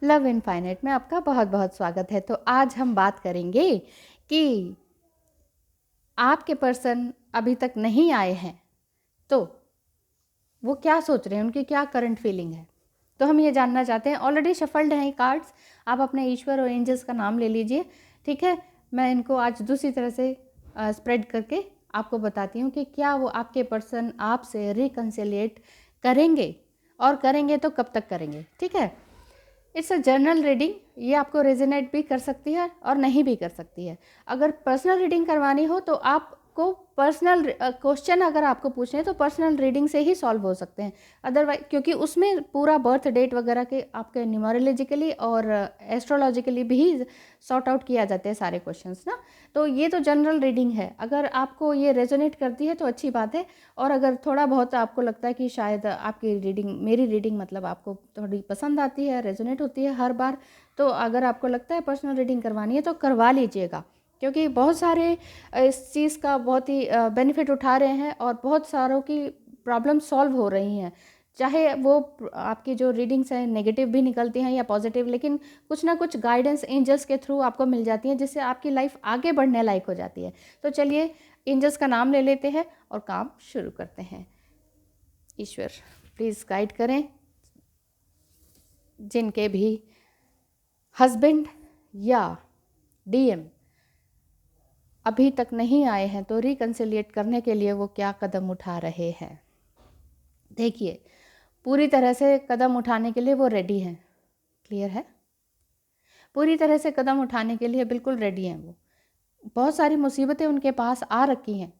Love infinite में आपका बहुत बहुत स्वागत है। तो आज हम बात करेंगे कि आपके पर्सन अभी तक नहीं आए हैं तो वो क्या सोच रहे हैं, उनकी क्या करंट फीलिंग है, तो हम ये जानना चाहते हैं। ऑलरेडी शफल्ड हैं कार्ड्स, आप अपने ईश्वर और एंजल्स का नाम ले लीजिए, ठीक है। मैं इनको आज दूसरी तरह से स्प्रेड करके आपको बताती हूँ कि क्या वो आपके पर्सन आपसे रिकन्सिलिएट करेंगे, और करेंगे तो कब तक करेंगे, ठीक है। इट्स अ जनरल रीडिंग, ये आपको रेजोनेट भी कर सकती है और नहीं भी कर सकती है। अगर पर्सनल रीडिंग करवानी हो तो आपको पर्सनल क्वेश्चन अगर आपको पूछने हैं तो पर्सनल रीडिंग से ही सॉल्व हो सकते हैं। अदरवाइज क्योंकि उसमें पूरा बर्थ डेट वगैरह के आपके न्यूमरोलॉजिकली और एस्ट्रोलॉजिकली भी सॉर्ट आउट किया जाते हैं सारे क्वेश्चंस ना। तो ये तो जनरल रीडिंग है, अगर आपको ये रेजोनेट करती है तो अच्छी बात है। और अगर थोड़ा बहुत आपको लगता है कि शायद आपकी रीडिंग, मेरी रीडिंग मतलब आपको थोड़ी पसंद आती है, रेजोनेट होती है हर बार, तो अगर आपको लगता है पर्सनल रीडिंग करवानी है तो करवा लीजिएगा। क्योंकि बहुत सारे इस चीज़ का बहुत ही बेनिफिट उठा रहे हैं और बहुत सारों की प्रॉब्लम सॉल्व हो रही हैं। चाहे वो आपकी जो रीडिंग्स हैं नेगेटिव भी निकलती हैं या पॉजिटिव, लेकिन कुछ ना कुछ गाइडेंस एंजल्स के थ्रू आपको मिल जाती है जिससे आपकी लाइफ आगे बढ़ने लायक हो जाती है। तो चलिए एंजल्स का नाम ले लेते हैं और काम शुरू करते हैं। ईश्वर प्लीज़ गाइड करें जिनके भी हस्बैंड या डीएम अभी तक नहीं आए हैं तो रिकन्सिलिएट करने के लिए वो क्या कदम उठा रहे हैं। देखिए, पूरी तरह से कदम उठाने के लिए वो रेडी हैं। क्लियर है? पूरी तरह से कदम उठाने के लिए बिल्कुल रेडी हैं वो। बहुत सारी मुसीबतें उनके पास आ रखी हैं,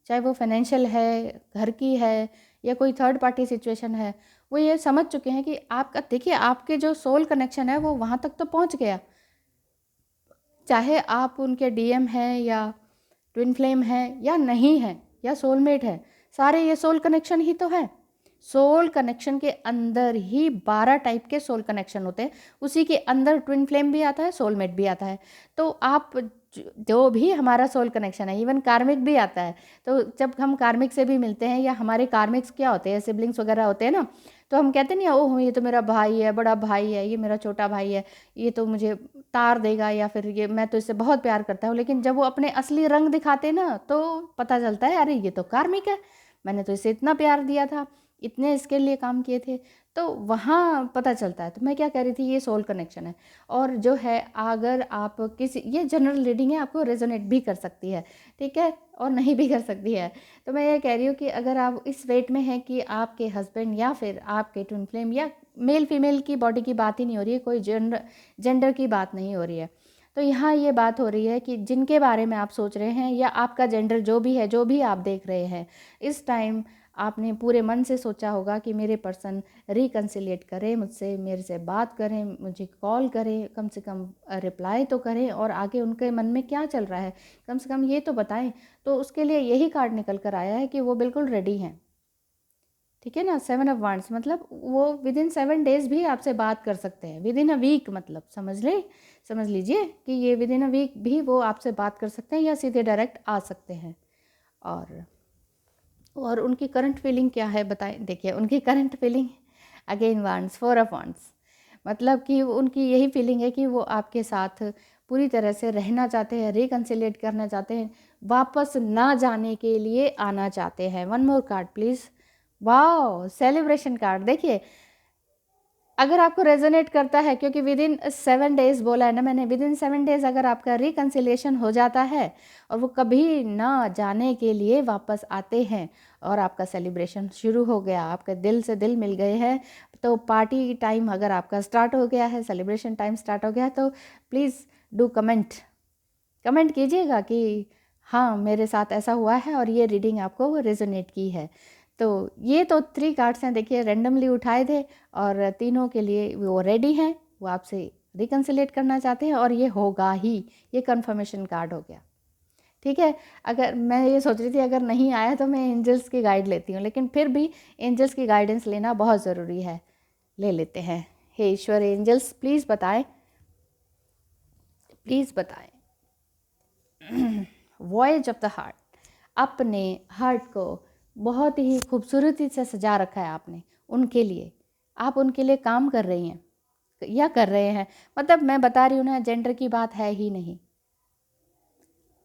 चाहे वो फाइनेंशियल है, घर की है, या कोई थर्ड पार्टी सिचुएशन है। वो ये समझ चुके हैं कि आपका, देखिए आपके जो सोल कनेक्शन है वो वहाँ तक तो पहुँच गया। चाहे आप उनके डीएम हैं या ट्विन फ्लेम है या नहीं है या सोलमेट है, सारे ये सोल कनेक्शन ही तो है। सोल कनेक्शन के अंदर ही 12 टाइप के सोल कनेक्शन होते हैं, उसी के अंदर ट्विन फ्लेम भी आता है, सोलमेट भी आता है। तो आप जो भी हमारा सोल कनेक्शन है, इवन कार्मिक भी आता है। तो जब हम कार्मिक से भी मिलते हैं या हमारे कार्मिक्स क्या होते हैं, सिबलिंग्स वगैरह होते हैं ना, तो हम कहते नहीं ओह ये तो मेरा भाई है, बड़ा भाई है, ये मेरा छोटा भाई है, ये तो मुझे तार देगा, या फिर ये मैं तो इससे बहुत प्यार करता हूँ। लेकिन जब वो अपने असली रंग दिखाते ना तो पता चलता है अरे ये तो कार्मिक है, मैंने तो इसे इतना प्यार दिया था, इतने इसके लिए काम किए थे। तो वहाँ पता चलता है। तो मैं क्या कह रही थी, ये सोल कनेक्शन है। और जो है अगर आप किसी, ये जनरल रीडिंग है, आपको रेजोनेट भी कर सकती है, ठीक है, और नहीं भी कर सकती है। तो मैं ये कह रही हूँ कि अगर आप इस वेट में हैं कि आपके हस्बैंड या फिर आपके ट्विन फ्लेम, या मेल फीमेल की बॉडी की बात ही नहीं हो रही है, कोई जेंडर की बात नहीं हो रही है, तो यहाँ ये बात हो रही है कि जिनके बारे में आप सोच रहे हैं, या आपका जेंडर जो भी है, जो भी आप देख रहे हैं इस टाइम, आपने पूरे मन से सोचा होगा कि मेरे पर्सन रिकन्सिलिएट करें मुझसे, मेरे से बात करें, मुझे कॉल करें, कम से कम रिप्लाई तो करें, और आगे उनके मन में क्या चल रहा है कम से कम ये तो बताएं। तो उसके लिए यही कार्ड निकल कर आया है कि वो बिल्कुल रेडी हैं, ठीक है ना। 7 ऑफ वांड्स मतलब वो विद इन 7 डेज भी आपसे बात कर सकते हैं, विद इन अ वीक, मतलब समझ लीजिए कि ये विद इन अ वीक भी वो आपसे बात कर सकते हैं या सीधे डायरेक्ट आ सकते हैं। और उनकी करंट फीलिंग क्या है बताएं। देखिए उनकी current feeling, again wands, 4 of wands, मतलब कि उनकी यही फीलिंग है कि वो आपके साथ पूरी तरह से रहना चाहते हैं, रिकन्सिलिएट करना चाहते हैं, वापस ना जाने के लिए आना चाहते हैं। One more card please. वाह, सेलिब्रेशन कार्ड। देखिए अगर आपको रेजोनेट करता है, क्योंकि विद इन 7 डेज बोला है ना मैंने, विद इन 7 डेज अगर आपका रिकन्सिलिएशन हो जाता है और वो कभी ना जाने के लिए वापस आते हैं और आपका सेलिब्रेशन शुरू हो गया, आपके दिल से दिल मिल गए हैं, तो पार्टी टाइम अगर आपका स्टार्ट हो गया है, सेलिब्रेशन टाइम स्टार्ट हो गया है, तो प्लीज़ डू कमेंट कीजिएगा कि हाँ मेरे साथ ऐसा हुआ है और ये रीडिंग आपको रेजोनेट की है। तो ये तो 3 कार्ड्स हैं, देखिए रेंडमली उठाए थे, और तीनों के लिए वो रेडी हैं, वो आपसे रिकन्सिलेट करना चाहते हैं, और ये होगा ही, ये कंफर्मेशन कार्ड हो गया, ठीक है। अगर मैं ये सोच रही थी अगर नहीं आया तो मैं एंजल्स की गाइड लेती हूँ, लेकिन फिर भी एंजल्स की गाइडेंस लेना बहुत ज़रूरी है, ले लेते हैं। हे ईश्वर एंजल्स प्लीज़ बताएं, प्लीज़ बताएं। वॉयज ऑफ द हार्ट, अपने हार्ट को बहुत ही खूबसूरती से सजा रखा है आपने उनके लिए, आप उनके लिए काम कर रही हैं, या कर रहे हैं, मतलब मैं बता रही हूँ ना, जेंडर की बात है ही नहीं।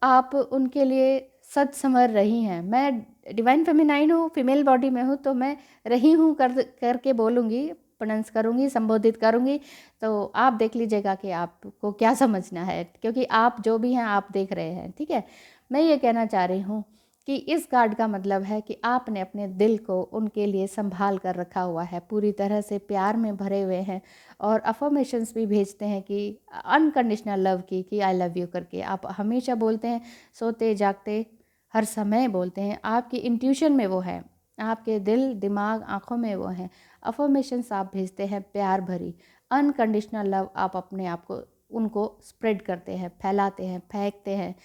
आप उनके लिए सच समझ रही हैं। मैं डिवाइन फेमिनाइन हूँ, फीमेल बॉडी में हूँ, तो मैं रही हूँ करके बोलूँगी, प्रोनाउंस करूँगी, संबोधित करूँगी। तो आप देख लीजिएगा कि आपको क्या समझना है, क्योंकि आप जो भी हैं आप देख रहे हैं, ठीक है। मैं ये कहना चाह रही हूँ कि इस कार्ड का मतलब है कि आपने अपने दिल को उनके लिए संभाल कर रखा हुआ है, पूरी तरह से प्यार में भरे हुए हैं, और अफर्मेशंस भी भेजते हैं कि अनकंडीशनल लव की, कि आई लव यू करके आप हमेशा बोलते हैं, सोते जागते हर समय बोलते हैं। आपकी इंट्यूशन में वो है, आपके दिल दिमाग आँखों में वो हैं। अफर्मेशंस आप भेजते हैं प्यार भरी, अनकंडीशनल लव आप अपने आप को उनको स्प्रेड करते हैं, फैलाते हैं, फेंकते हैं,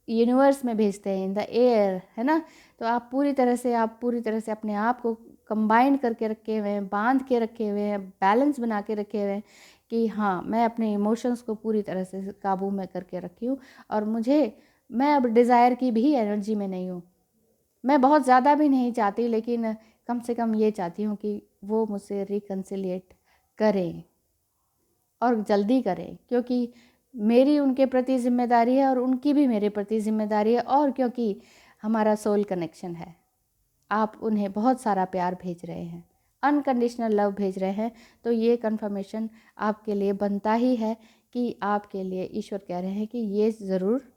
यूनिवर्स में भेजते हैं, इन द एयर, है ना। तो आप पूरी तरह से अपने आप को कंबाइन करके रखे हुए हैं, बांध के रखे हुए हैं, बैलेंस बना के रखे हुए हैं कि हाँ, मैं अपने इमोशंस को पूरी तरह से काबू में करके रखी हूँ, और मैं अब डिज़ायर की भी एनर्जी में नहीं हूँ। मैं बहुत ज़्यादा भी नहीं चाहती, लेकिन कम से कम ये चाहती हूँ कि वो मुझसे रिकन्सिलिएट करें, और जल्दी करें, क्योंकि मेरी उनके प्रति जिम्मेदारी है और उनकी भी मेरे प्रति जिम्मेदारी है, और क्योंकि हमारा सोल कनेक्शन है। आप उन्हें बहुत सारा प्यार भेज रहे हैं, अनकंडीशनल लव भेज रहे हैं, तो ये कन्फर्मेशन आपके लिए बनता ही है कि आपके लिए ईश्वर कह रहे हैं कि ये ज़रूर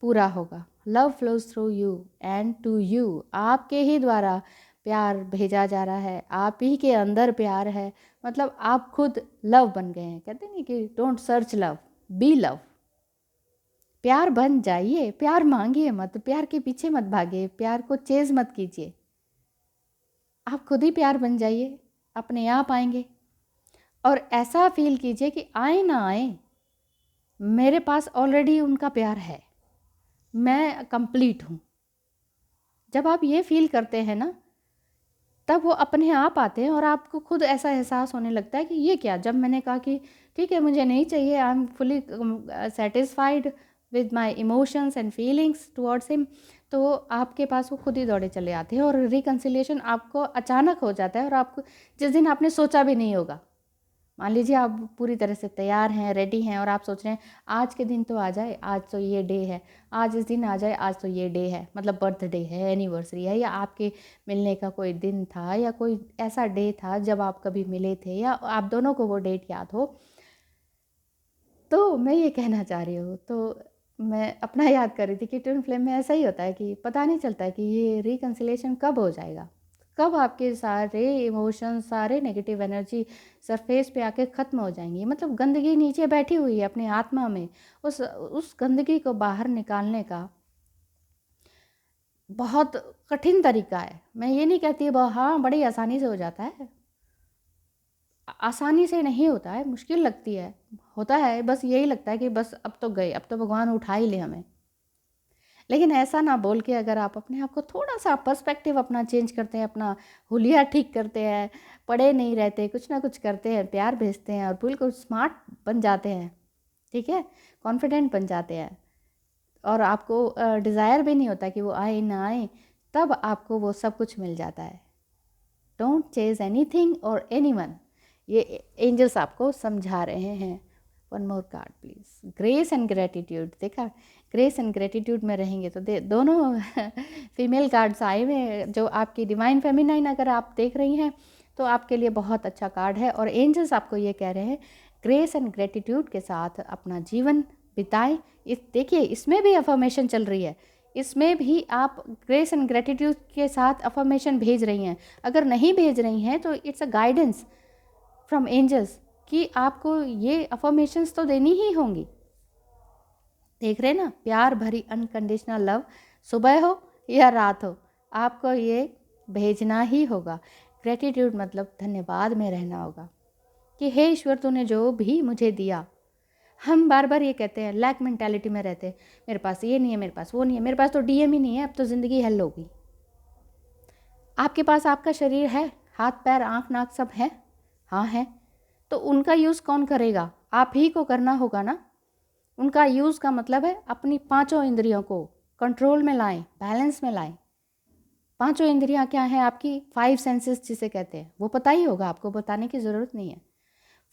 पूरा होगा। Love flows through you and to you, आपके ही द्वारा प्यार भेजा जा रहा है, आप ही के अंदर प्यार है, मतलब आप खुद लव बन गए हैं। कहते नहीं कि don't search love, be love. प्यार बन जाइए, प्यार मांगिए मत, प्यार के पीछे मत भागिए, प्यार को चेज मत कीजिए, आप खुद ही प्यार बन जाइए, अपने आप आएंगे। और ऐसा फील कीजिए कि आए ना आए, मेरे पास ऑलरेडी उनका प्यार है, मैं कंप्लीट हूँ। जब आप ये फील करते हैं ना, तब वो अपने आप आते हैं, और आपको खुद ऐसा एहसास होने लगता है कि ये क्या, जब मैंने कहा कि ठीक है मुझे नहीं चाहिए, I am fully satisfied with my emotions and feelings towards him, तो आपके पास वो खुद ही दौड़े चले आते हैं, और रिकन्सिलिएशन आपको अचानक हो जाता है, और आपको जिस दिन आपने सोचा भी नहीं होगा। मान लीजिए आप पूरी तरह से तैयार हैं, रेडी हैं, और आप सोच रहे हैं आज के दिन तो आ जाए, आज तो ये डे है, आज इस दिन आ जाए, आज तो ये डे है, मतलब बर्थडे है, एनिवर्सरी है, या आपके मिलने का कोई दिन था, या कोई ऐसा डे था जब आप कभी मिले थे, या आप दोनों को वो डेट याद हो। तो मैं ये कहना चाह रही हूँ, तो मैं अपना याद कर रही थी कि ट्विन फ्लेम में ऐसा ही होता है कि पता नहीं चलता है कि ये रिकन्सिलेशन कब हो जाएगा, कब आपके सारे इमोशंस, सारे नेगेटिव एनर्जी सरफेस पे आके ख़त्म हो जाएंगी। मतलब गंदगी नीचे बैठी हुई है अपनी आत्मा में, उस गंदगी को बाहर निकालने का बहुत कठिन तरीका है। मैं ये नहीं कहती हाँ बड़ी आसानी से हो जाता है, आसानी से नहीं होता है, मुश्किल लगती है, होता है, बस यही लगता है कि बस अब तो गए, अब तो भगवान उठा ही ले हमें। लेकिन ऐसा ना बोल के अगर आप अपने आप को थोड़ा सा पर्सपेक्टिव अपना चेंज करते हैं, अपना हुलिया ठीक करते हैं, पड़े नहीं रहते, कुछ ना कुछ करते हैं, प्यार भेजते हैं, और बिल्कुल स्मार्ट बन जाते हैं, ठीक है, कॉन्फिडेंट बन जाते हैं, और आपको डिज़ायर भी नहीं होता कि वो आए ना आए, तब आपको वो सब कुछ मिल जाता है। डोंट चेज एनीथिंग और एनीवन, ये एंजल्स आपको समझा रहे हैं। One more card please, grace and gratitude. देखा, ग्रेस एंड ग्रेटिट्यूड में रहेंगे तो दोनों फीमेल कार्ड्स आए हुए हैं, जो आपकी डिवाइन फेमिनाइन अगर आप देख रही हैं तो आपके लिए बहुत अच्छा कार्ड है। और एंजल्स आपको ये कह रहे हैं ग्रेस एंड ग्रेटिट्यूड के साथ अपना जीवन बिताएं। देखिए इसमें भी अफर्मेशन चल रही है, इसमें भी आप ग्रेस एंड ग्रेटिट्यूड के साथ अफर्मेशन भेज रही हैं। अगर नहीं भेज रही हैं तो it's a guidance from angels कि आपको ये अफर्मेशंस तो देनी ही होंगी। देख रहे ना, प्यार भरी अनकंडीशनल लव, सुबह हो या रात हो, आपको ये भेजना ही होगा। ग्रेटिट्यूड मतलब धन्यवाद में रहना होगा कि हे ईश्वर तूने जो भी मुझे दिया। हम बार बार ये कहते हैं, लैक मेंटालिटी में रहते हैं, मेरे पास ये नहीं है, मेरे पास वो नहीं है, मेरे पास तो डीएम ही नहीं है, अब तो ज़िंदगी हल होगी। आपके पास आपका शरीर है, हाथ पैर आँख नाक सब है, हाँ है, तो उनका यूज़ कौन करेगा? आप ही को करना होगा ना। उनका यूज़ का मतलब है अपनी पांचों इंद्रियों को कंट्रोल में लाएं, बैलेंस में लाएं। पांचों इंद्रियां क्या हैं आपकी? 5 सेंसेस जिसे कहते हैं, वो पता ही होगा आपको, बताने की ज़रूरत नहीं है।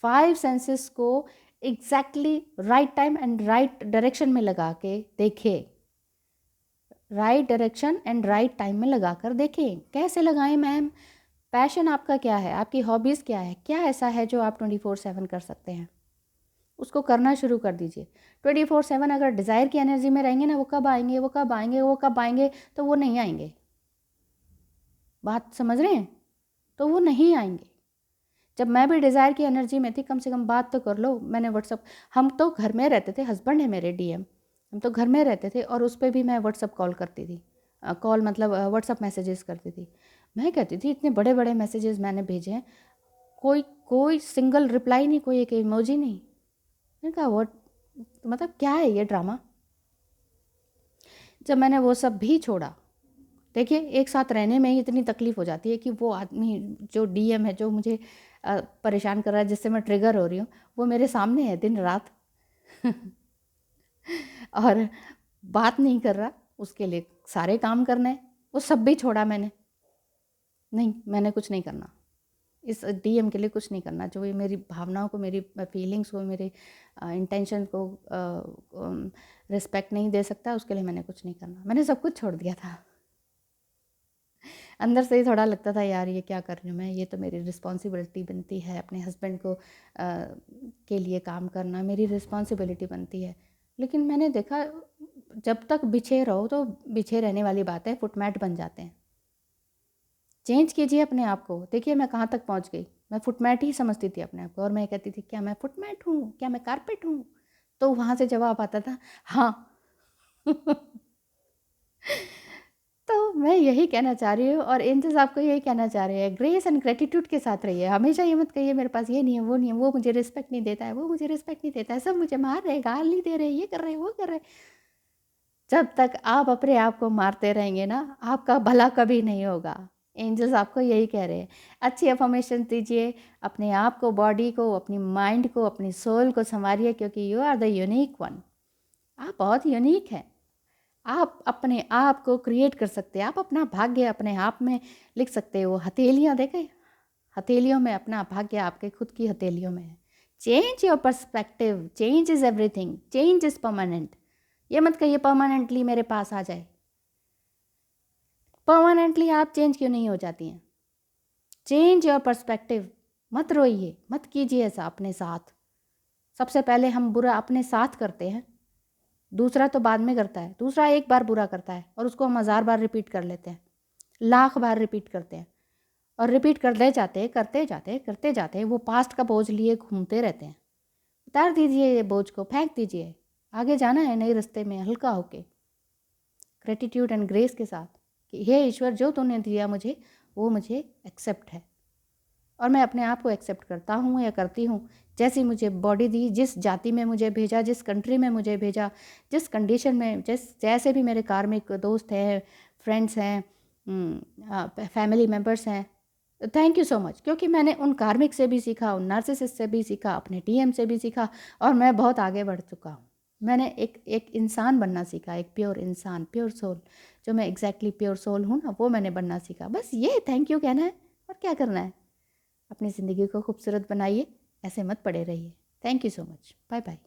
5 सेंसेस को exactly right time and right direction में लगा के देखें, right direction and right time में लगा कर देखें। कैसे लगाएं मैम? पैशन आपका क्या है, आपकी हॉबीज़ क्या है, क्या ऐसा है जो आप 24/7 कर सकते हैं, उसको करना शुरू कर दीजिए। 24/7 अगर डिज़ायर की एनर्जी में रहेंगे ना, वो कब आएंगे, वो कब आएंगे, वो कब आएंगे, तो वो नहीं आएंगे। बात समझ रहे हैं? तो वो नहीं आएंगे। जब मैं भी डिज़ायर की एनर्जी में थी, कम से कम बात तो कर लो। मैंने व्हाट्सअप, हम तो घर में रहते थे, हस्बैंड है मेरे डीएम, हम तो घर में रहते थे और उस पर भी मैं व्हाट्सअप कॉल करती थी, कॉल मतलब व्हाट्सअप मैसेजेस करती थी। मैं कहती थी इतने बड़े बड़े मैसेजेस मैंने भेजे हैं, कोई कोई सिंगल रिप्लाई नहीं, कोई एक इमोजी नहीं। मैंने कहा व्हाट, मतलब क्या है ये ड्रामा। जब मैंने वो सब भी छोड़ा, देखिए एक साथ रहने में ही इतनी तकलीफ़ हो जाती है कि वो आदमी जो डीएम है, जो मुझे परेशान कर रहा है, जिससे मैं ट्रिगर हो रही हूँ, वो मेरे सामने है दिन रात और बात नहीं कर रहा, उसके लिए सारे काम करने हैं। वो सब भी छोड़ा मैंने, नहीं मैंने कुछ नहीं करना, इस डीएम के लिए कुछ नहीं करना। जो ये मेरी भावनाओं को, मेरी फीलिंग्स को, मेरे इंटेंशन को रिस्पेक्ट नहीं दे सकता, उसके लिए मैंने कुछ नहीं करना। मैंने सब कुछ छोड़ दिया था। अंदर से ही थोड़ा लगता था यार ये क्या कर रही हूँ मैं, ये तो मेरी रिस्पॉन्सिबिलिटी बनती है, अपने हस्बैंड को के लिए काम करना मेरी रिस्पॉन्सिबिलिटी बनती है। लेकिन मैंने देखा जब तक बिछे रहो तो बिछे रहने वाली बात है, फुटमैट बन जाते हैं। चेंज कीजिए अपने आप को। देखिए मैं कहाँ तक पहुँच गई, मैं फुटमैट ही समझती थी अपने आप को, और मैं कहती थी क्या मैं फुटमैट हूँ, क्या मैं कारपेट हूँ? तो वहाँ से जवाब आता था हाँ तो मैं यही कहना चाह रही हूँ, और एंजल्स आपको यही कहना चाह रहे हैं, ग्रेस एंड ग्रेटिट्यूड के साथ रहिए। हमेशा ये मत कहिए मेरे पास ये नहीं है, वो नहीं है, वो मुझे रिस्पेक्ट नहीं देता है, वो मुझे रिस्पेक्ट नहीं देता है, सब मुझे मार रहे, गाली दे रहे, ये कर रहे, वो कर रहे। जब तक आप अपने आप को मारते रहेंगे ना, आपका भला कभी नहीं होगा। एंजल्स आपको यही कह रहे हैं। अच्छी अफर्मेशन दीजिए, अपने आप को, बॉडी को, अपनी माइंड को, अपनी सोल को संवारिए, क्योंकि you are the unique one. आप बहुत यूनिक हैं। आप अपने आप को क्रिएट कर सकते हैं, आप अपना भाग्य अपने आप में लिख सकते हो। हथेलियाँ देखें, हथेलियों में अपना भाग्य आपके खुद की हथेलियों में है। Change your perspective, change is everything, change is permanent. ये मत कहिए परमानेंटली मेरे पास आ जाए। परमानेंटली आप चेंज क्यों नहीं हो जाती हैं? Change your perspective. मत रोइए, मत कीजिए ऐसा अपने साथ। सबसे पहले हम बुरा अपने साथ करते हैं, दूसरा तो बाद में करता है। दूसरा एक बार बुरा करता है और उसको हम 1000 बार रिपीट कर लेते हैं, लाख बार रिपीट करते हैं, और रिपीट करते जाते करते जाते करते जाते वो पास्ट का बोझ लिए घूमते रहते हैं। उतार दीजिए ये बोझ को, फेंक दीजिए, आगे जाना है नए रास्ते में हल्का होके, ग्रेटिट्यूड एंड ग्रेस के साथ कि हे ईश्वर जो तूने दिया मुझे वो मुझे एक्सेप्ट है, और मैं अपने आप को एक्सेप्ट करता हूँ या करती हूँ। जैसी मुझे बॉडी दी, जिस जाति में मुझे भेजा, जिस कंट्री में मुझे भेजा, जिस कंडीशन में, जैसे भी मेरे कार्मिक दोस्त हैं, फ्रेंड्स हैं, फैमिली मेम्बर्स हैं, थैंक यू सो मच। क्योंकि मैंने उन कार्मिक से भी सीखा, उन नार्सिसिस्ट से भी सीखा, अपने टीएम से भी सीखा, और मैं बहुत आगे बढ़ चुका हूँ। मैंने एक इंसान बनना सीखा, एक प्योर इंसान, प्योर सोल, जो मैं एग्जैक्टली प्योर सोल हूँ ना, वो मैंने बनना सीखा। बस ये थैंक यू कहना है, और क्या करना है। अपनी ज़िंदगी को खूबसूरत बनाइए, ऐसे मत पड़े रहिए। Thank you so much, bye bye.